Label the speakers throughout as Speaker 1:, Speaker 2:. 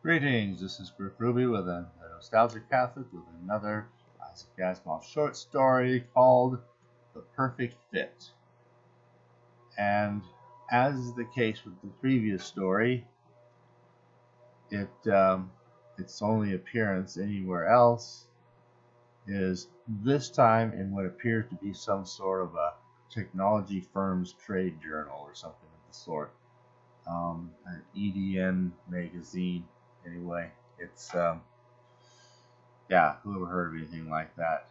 Speaker 1: Greetings, this is Griff Ruby with a Nostalgic Catholic with another Asimov short story called The Perfect Fit. And as is the case with the previous story, its only appearance anywhere else is this time in what appears to be some sort of a technology firm's trade journal or something of the sort. An EDN magazine. Anyway, it's whoever heard of anything like that?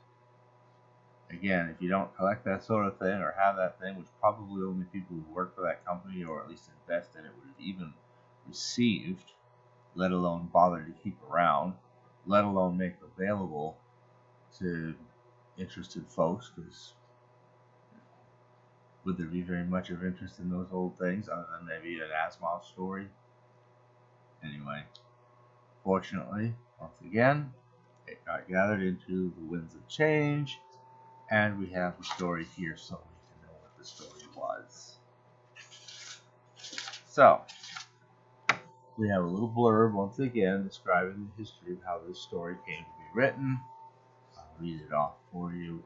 Speaker 1: Again, if you don't collect that sort of thing or have that thing, which probably only people who work for that company or at least invest in it would have even received, let alone bother to keep around, let alone make available to interested folks, because would there be very much of interest in those old things other than maybe an Asimov story? Anyway, fortunately, once again, it got gathered into the winds of change, and we have the story here so we can know what the story was. So, we have a little blurb once again describing the history of how this story came to be written. I'll read it off for you.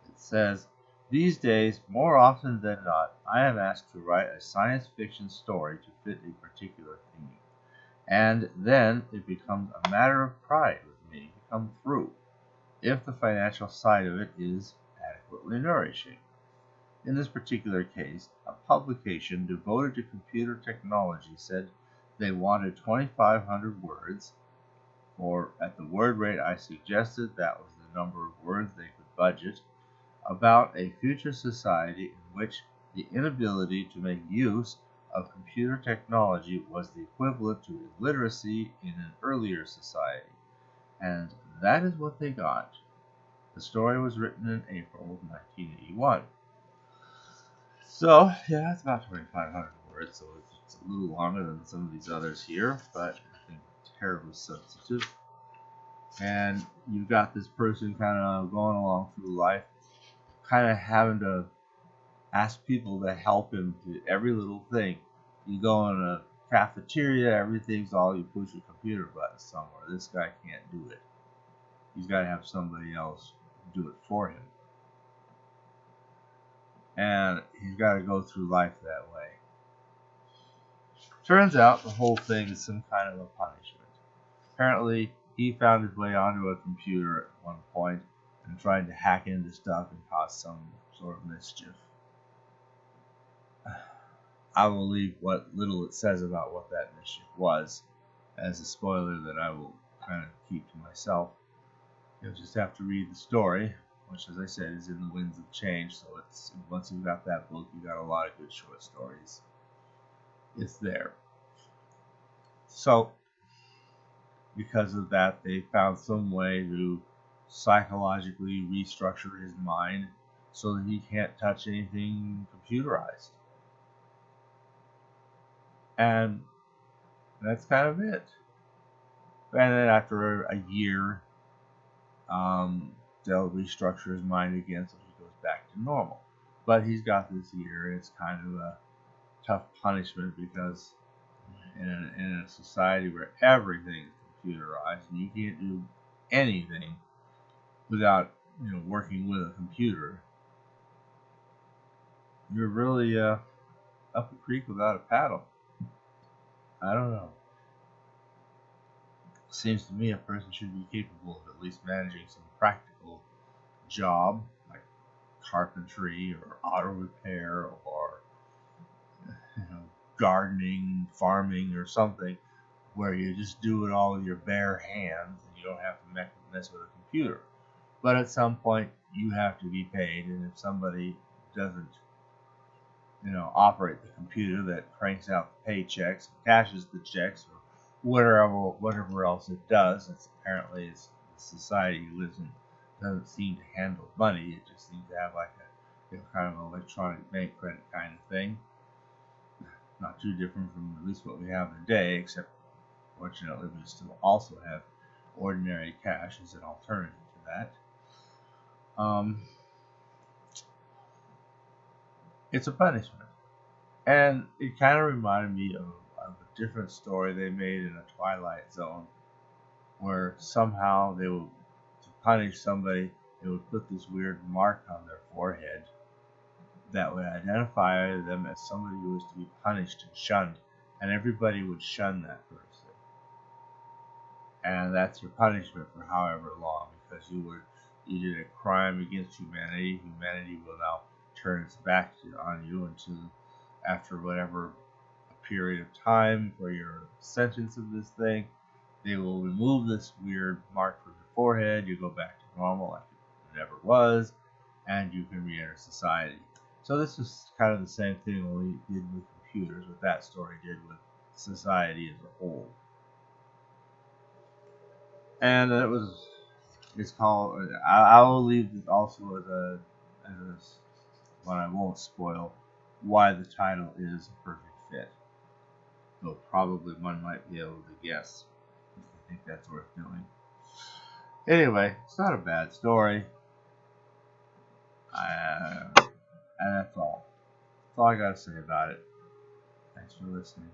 Speaker 1: It says, "These days, more often than not, I am asked to write a science fiction story to fit a particular theme. And then it becomes a matter of pride with me to come through, if the financial side of it is adequately nourishing. In this particular case, a publication devoted to computer technology said they wanted 2,500 words, or at the word rate I suggested, that was the number of words they could budget, about a future society in which the inability to make use of computer technology was the equivalent to illiteracy in an earlier society. And that is what they got. The story was written in April of 1981. So, yeah, it's about 2,500 words, so it's a little longer than some of these others here, but nothing terribly substantive. And you've got this person kind of going along through life, kind of having to ask people to help him do every little thing. You go in a cafeteria, everything's all you push a computer button somewhere. This guy can't do it. He's got to have somebody else do it for him. And he's got to go through life that way. Turns out the whole thing is some kind of a punishment. Apparently, he found his way onto a computer at one point and tried to hack into stuff and cause some sort of mischief. I will leave what little it says about what that mischief was as a spoiler that I will kind of keep to myself. You'll just have to read the story, which, as I said, is in the winds of change. So it's once you've got that book, you've got a lot of good short stories. It's there. So, because of that, they found some way to psychologically restructure his mind so that he can't touch anything computerized. And that's kind of it. And then after a year, they'll restructure his mind again so he goes back to normal. But he's got this year, and it's kind of a tough punishment because in a society where everything is computerized and you can't do anything without working with a computer, you're really up a creek without a paddle. I don't know. Seems to me a person should be capable of at least managing some practical job like carpentry or auto repair or gardening, farming, or something where you just do it all with your bare hands and you don't have to mess with a computer. But at some point you have to be paid, and if somebody doesn't operate the computer that cranks out the paychecks, cashes the checks, or whatever else it does, it's apparently the society he lives in doesn't seem to handle money. It just seems to have like a kind of electronic bank credit kind of thing. Not too different from at least what we have today, except fortunately we still also have ordinary cash as an alternative to that. It's a punishment. And it kind of reminded me of of a different story they made in a Twilight Zone, where somehow they would, to punish somebody, they would put this weird mark on their forehead that would identify them as somebody who was to be punished and shunned, and everybody would shun that person. And that's your punishment for however long, because you did a crime against humanity. Humanity will now turn its back on you until after whatever a period of time for your sentence of this thing, they will remove this weird mark from your forehead. You go back to normal like it never was, and you can re-enter society. So this is kind of the same thing we did with computers, what that story did with society as a whole. And it's called, I will leave this also as what I won't spoil, why the title is a perfect fit. Though probably one might be able to guess. I think that's worth doing. Anyway, it's not a bad story. And that's all. That's all I gotta say about it. Thanks for listening.